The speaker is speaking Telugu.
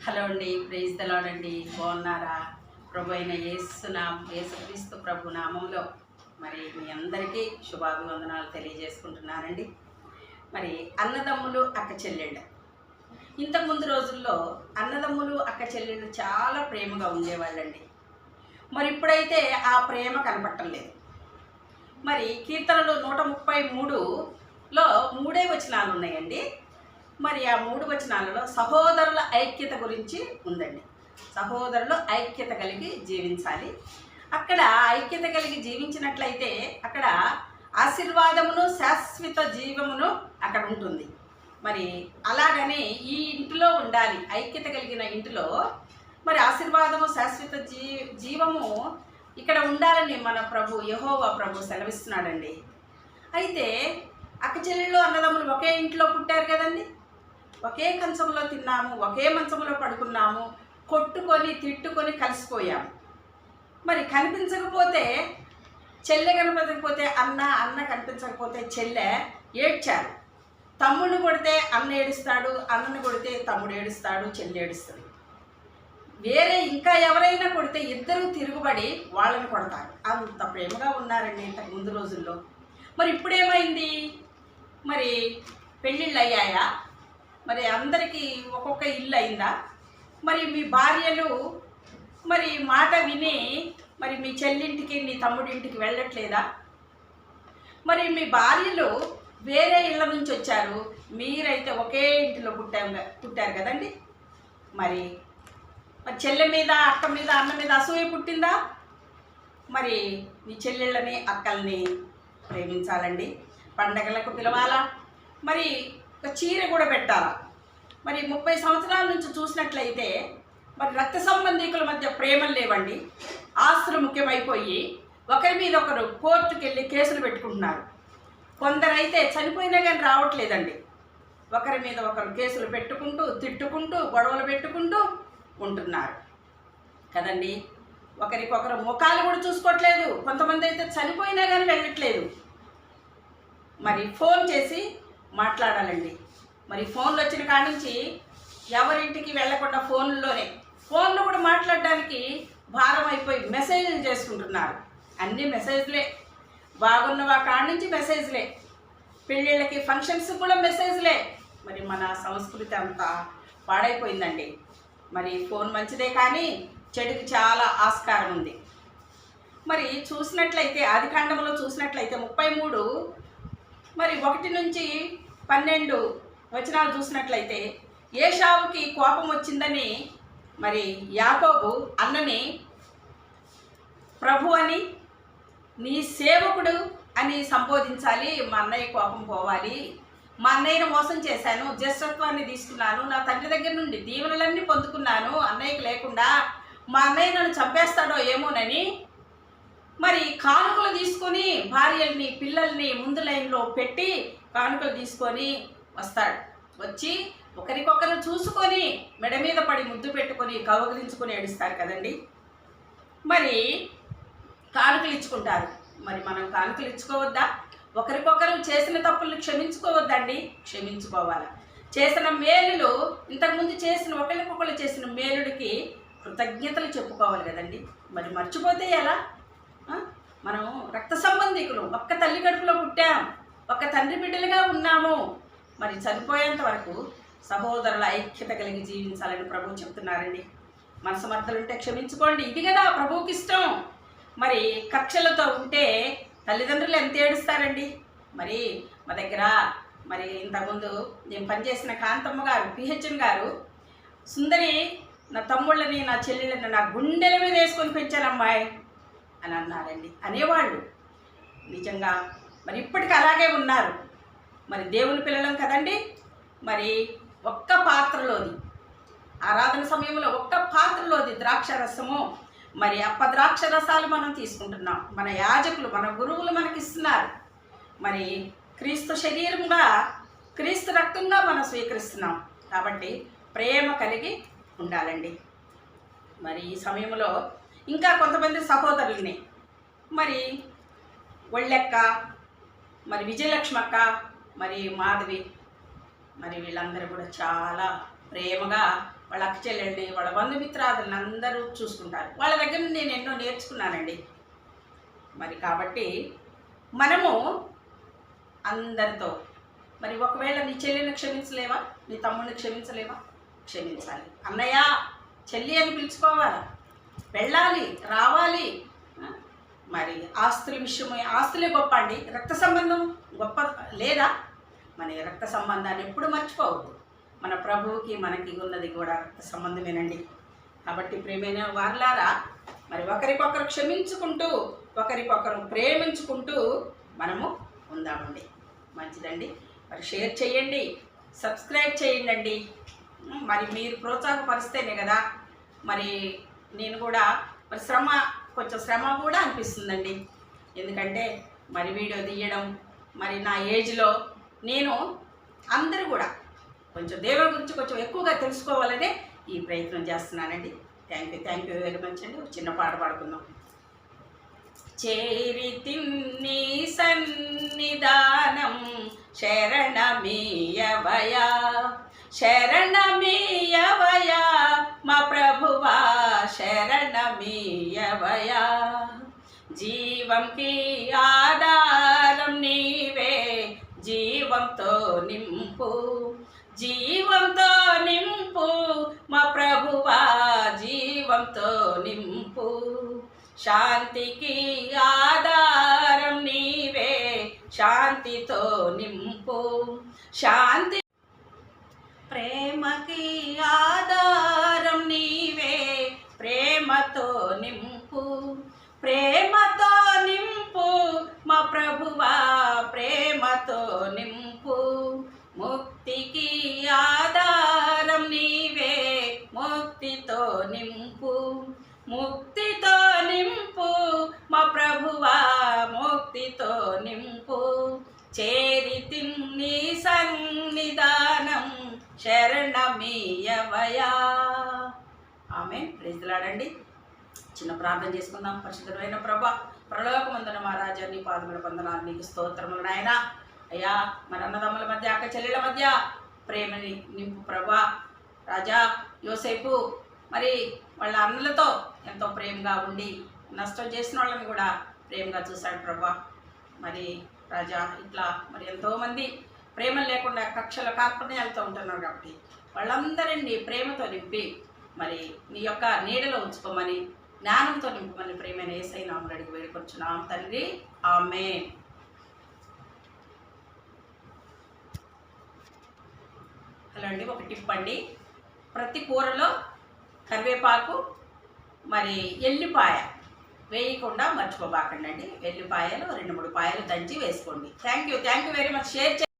హలో అండి, ప్రైజ్ ద లార్డ్ అండి. బాగున్నారా? ప్రభు అయిన యేసుక్రీస్తు ప్రభు నామంలో మరి మీ అందరికీ శుభాభివందనాలు తెలియజేసుకుంటున్నానండి. మరి అన్నదమ్ములు అక్క చెల్లెళ్ళు, ఇంతకుముందు రోజుల్లో అన్నదమ్ములు అక్క చెల్లెళ్ళు చాలా ప్రేమగా ఉండేవాళ్ళండి. మరి ఇప్పుడైతే ఆ ప్రేమ కనపడటం లేదు. మరి కీర్తనలు 133లో 3 వచనాలు ఉన్నాయండి. మరి ఆ 3 వచనాలలో సహోదరుల ఐక్యత గురించి ఉందండి. సహోదరులు ఐక్యత కలిగి జీవించాలి. అక్కడ ఐక్యత కలిగి జీవించినట్లయితే అక్కడ ఆశీర్వాదమును శాశ్వత జీవమును అక్కడ ఉంటుంది. మరి అలాగనే ఈ ఇంటిలో ఉండాలి. ఐక్యత కలిగిన ఇంటిలో మరి ఆశీర్వాదము శాశ్వత జీవము ఇక్కడ ఉండాలని మన ప్రభు యెహోవా ప్రభు సెలవిస్తున్నాడండి. అయితే అక్క చెల్లెళ్ళు అన్నదమ్ములు ఒకే ఇంట్లో పుట్టారు కదండి. ఒకే కంచంలో తిన్నాము, ఒకే మంచంలో పడుకున్నాము, కొట్టుకొని తిట్టుకొని కలిసిపోయాము. మరి కనిపించకపోతే చెల్లె, కనిపించకపోతే అన్న, అన్న కనిపించకపోతే చెల్లె ఏడ్చారు. తమ్ముడిని కొడితే అన్న ఏడుస్తాడు, అన్నను కొడితే తమ్ముడు ఏడుస్తాడు, చెల్లి ఏడుస్తుంది. వేరే ఇంకా ఎవరైనా కొడితే ఇద్దరు తిరుగుబడి వాళ్ళని కొడతారు. అంత ప్రేమగా ఉన్నారండి ఇంతకు ముందు రోజుల్లో. మరి ఇప్పుడేమైంది? మరి పెళ్ళిళ్ళు అయ్యాయా? మరి అందరికీ ఒక్కొక్క ఇల్లు అయిందా? మరి మీ భార్యలు మరి మాట విని మరి మీ చెల్లింటికి మీ తమ్ముడింటికి వెళ్ళట్లేదా? మరి మీ భార్యలు వేరే ఇళ్ళ నుంచి వచ్చారు, మీరైతే ఒకే ఇంటిలో పుట్టారు కదండి. మరి చెల్లె మీద, అక్క మీద, అన్న మీద అసూయ పుట్టిందా? మరి మీ చెల్లెళ్ళని, అక్కల్ని ప్రేమించాలండి. పండగలకు పిలవాలా, మరి ఒక చీర కూడా పెట్టాలా. మరి 30 సంవత్సరాల నుంచి చూసినట్లయితే మరి రక్త సంబంధికుల మధ్య ప్రేమలు లేవండి. ఆస్తులు ముఖ్యమైపోయి ఒకరి మీద ఒకరు కోర్టుకు వెళ్ళి కేసులు పెట్టుకుంటున్నారు. కొందరైతే చనిపోయినా కానీ రావట్లేదండి. ఒకరి మీద ఒకరు కేసులు పెట్టుకుంటూ, తిట్టుకుంటూ, గొడవలు పెట్టుకుంటూ ఉంటున్నారు కదండి. ఒకరికొకరు ముఖాలు కూడా చూసుకోవట్లేదు. కొంతమంది అయితే చనిపోయినా కానీ వెళ్ళట్లేదు. మరి ఫోన్ చేసి మాట్లాడాలండి. మరి ఫోన్లు వచ్చిన కాడ నుంచి ఎవరింటికి వెళ్లకుండా ఫోన్లో కూడా మాట్లాడడానికి భారం అయిపోయి మెసేజ్లు చేసుకుంటున్నారు. అన్ని మెసేజ్లే, బాగున్నవా కాడ నుంచి మెసేజ్లే, పెళ్ళిళ్ళకి ఫంక్షన్స్ కూడా మెసేజ్లే. మరి మన సంస్కృతి అంతా పాడైపోయిందండి. మరి ఫోన్ మంచిదే కానీ చెడుకి చాలా ఆస్కారం ఉంది. మరి చూసినట్లయితే ఆదికాండంలో చూసినట్లయితే 33 మరి 1 నుంచి 12 వచనాలు చూసినట్లయితే ఏశావుకి కోపం వచ్చిందని మరి యాకోబు అన్నని ప్రభు అని, నీ సేవకుడు అని సంబోధించాలి. మా అన్నయ్య కోపం పోవాలి, మా అన్నయ్యను మోసం చేశాను, జ్యేష్ఠత్వాన్ని తీసుకున్నాను, నా తండ్రి దగ్గర నుండి దీవెనలన్నీ పొందుకున్నాను, అన్నయ్యకి లేకుండా మా అన్నయ్య నన్ను చంపేస్తాడో ఏమోనని మరి కానుకలు తీసుకొని భార్యల్ని, పిల్లల్ని ముందు లైన్లో పెట్టి కానుకలు తీసుకొని వస్తాడు. వచ్చి ఒకరికొకరు చూసుకొని మెడ మీద పడి ముద్దు పెట్టుకొని కౌగిలించుకొని ఏడుస్తారు కదండి. మరి కానుకలు ఇచ్చుకుంటారు. మరి మనం కానుకలు ఇచ్చుకోవద్దా? ఒకరికొకరు చేసిన తప్పులు క్షమించుకోవద్దండి, క్షమించుకోవాలి. చేసిన మేలులు, ఇంతకుముందు చేసిన ఒకరికొకరు చేసిన మేలుడికి కృతజ్ఞతలు చెప్పుకోవాలి కదండి. మరి మర్చిపోతే ఎలా? మనం రక్త సంబంధికులు, ఒక్క తల్లి కడుపులో పుట్టాం, ఒక్క తండ్రి బిడ్డలుగా ఉన్నాము. మరి చనిపోయేంత వరకు సహోదరుల ఐక్యత కలిగి జీవించాలని ప్రభువు చెప్తున్నారండి. మన సమర్థలుంటే క్షమించుకోండి, ఇది కదా ప్రభువుకి ఇష్టం. మరి కక్షలతో ఉంటే తల్లిదండ్రులు ఎంత ఏడుస్తారండి. మరి మా దగ్గర మరి ఇంతకుముందు నేను పనిచేసిన కాంతమ్మ గారు, పిహెచ్ఎన్ గారు, సుందరి నా తమ్ముళ్ళని, నా చెల్లెళ్ళని నా గుండెల మీద వేసుకొని పెంచానమ్మాయి అని అన్నారండి. అనేవాళ్ళు నిజంగా మరి ఇప్పటికి అలాగే ఉన్నారు. మరి దేవుని పిల్లలం కదండి. మరి ఒక్క పాత్రలోది ఆరాధన సమయంలో ఒక్క పాత్రలోది ద్రాక్ష రసము, మరి ద్రాక్ష రసాలు మనం తీసుకుంటున్నాం. మన యాజకులు, మన గురువులు మనకి ఇస్తున్నారు. మరి క్రీస్తు శరీరంగా, క్రీస్తు రక్తంగా మనం స్వీకరిస్తున్నాం. కాబట్టి ప్రేమ కలిగి ఉండాలండి. మరి ఈ సమయంలో ఇంకా కొంతమంది సహోదరుల్ని మరి ఒళ్ళెక్క, మరి విజయలక్ష్మక్క, మరి మాధవి, మరి వీళ్ళందరూ కూడా చాలా ప్రేమగా వాళ్ళ అక్క చెల్లెల్ని, వాళ్ళ బంధుమిత్రాదులను అందరూ చూసుకుంటారు. వాళ్ళ దగ్గర నుండి నేను ఎన్నో నేర్చుకున్నానండి. మరి కాబట్టి మనము అందరితో మరి ఒకవేళ నీ చెల్లిని క్షమించలేవా, నీ తమ్ముడిని క్షమించలేవా? క్షమించాలి. అన్నయ్య చెల్లి అని పిలుచుకోవాలి, వెళ్ళాలి, రావాలి. మరి ఆస్తుల విషయమే, ఆస్తులే గొప్ప అండి, రక్త సంబంధం గొప్ప లేదా? మన రక్త సంబంధాన్ని ఎప్పుడు మర్చిపోవద్దు. మన ప్రభువుకి మనకి ఉన్నది కూడా రక్త సంబంధమేనండి. కాబట్టి ప్రేమైన వారలారా, మరి ఒకరికొకరు క్షమించుకుంటూ ఒకరికొకరు ప్రేమించుకుంటూ మనము ఉందామండి. మంచిదండి. మరి షేర్ చేయండి, సబ్స్క్రైబ్ చేయండి. మరి మీరు ప్రోత్సాహపరిస్తేనే కదా మరి నేను కూడా మరి కొంచెం శ్రమ కూడా అనిపిస్తుందండి. ఎందుకంటే మరి వీడియో తీయడం, మరి నా ఏజ్లో నేను అందరూ కూడా కొంచెం దేవుడి గురించి కొంచెం ఎక్కువగా తెలుసుకోవాలనే ఈ ప్రయత్నం చేస్తున్నానండి. థ్యాంక్ యూ వెరీ మచ్ అండి. ఒక చిన్న పాట పాడుకుందాం. చేరితిన్ని సన్నిధానం శరణమీయవయా, శరణమీయవయా మా ప్రభువా, శరణమీయవయా. జీవంకి ఆధారం నీవే, జీవంతో నింపు, జీవంతో నింపు మా ప్రభువా, జీవంతో నింపు. శాంతికి ఆధారం నీవే, శాంతితో నింపు, శాంతి. ప్రేమకి ఆధారం నీవే, ప్రేమతో నింపు, ప్రేమతో నింపు మా ప్రభువా, ప్రేమతో నింపు. ముక్తికి ఆధారం నీవే, ముక్తితో నింపు, ముక్తితో నింపు మా ప్రభువా, ముక్తితో నింపు. చేరితిన్ని సన్నిధానం శరణమీయవయా. ఆమేన్. ప్రైజ్ ది లార్డ్ అండి. చిన్న ప్రార్థన చేసుకుందాం. పరిశుద్ధమైన ప్రభువా, పరలోకమందున మా రాజా, నీ పాదముల వందనాలు, నీకు స్తోత్రములు నాయనా. అయ్యా, మరి అన్నదమ్ముల మధ్య, అక్క చెల్లెళ్ళ మధ్య ప్రేమని నింపు ప్రభువా. రాజా యోసేపు మరి వాళ్ళ అన్నలతో ఎంతో ప్రేమగా ఉండి నష్టం చేసిన వాళ్ళని కూడా ప్రేమగా చూశాడు ప్రభువా. మరి రాజా ఇట్లా మరి ఎంతోమంది ప్రేమ లేకుండా కక్షల కార్పణ్యాలతో ఉంటున్నారు. కాబట్టి వాళ్ళందరినీ ప్రేమతో నింపి మరి నీ యొక్క నీడలో ఉంచుకోమని, జ్ఞానంతో నింపమని ప్రేమైన యేసయ్య నామములో అడిగి వేడుకొంచున్నాం తండ్రి. ఆమేన్. హలో అండి, ఒక టిప్ అండి. ప్రతి కూరలో కరివేపాకు మరి ఎల్లిపాయ వేయకుండా మర్చిపోబాకండి. ఎల్లిపాయలు 2-3 పాయలు దంచి వేసుకోండి. Thank you very much. Share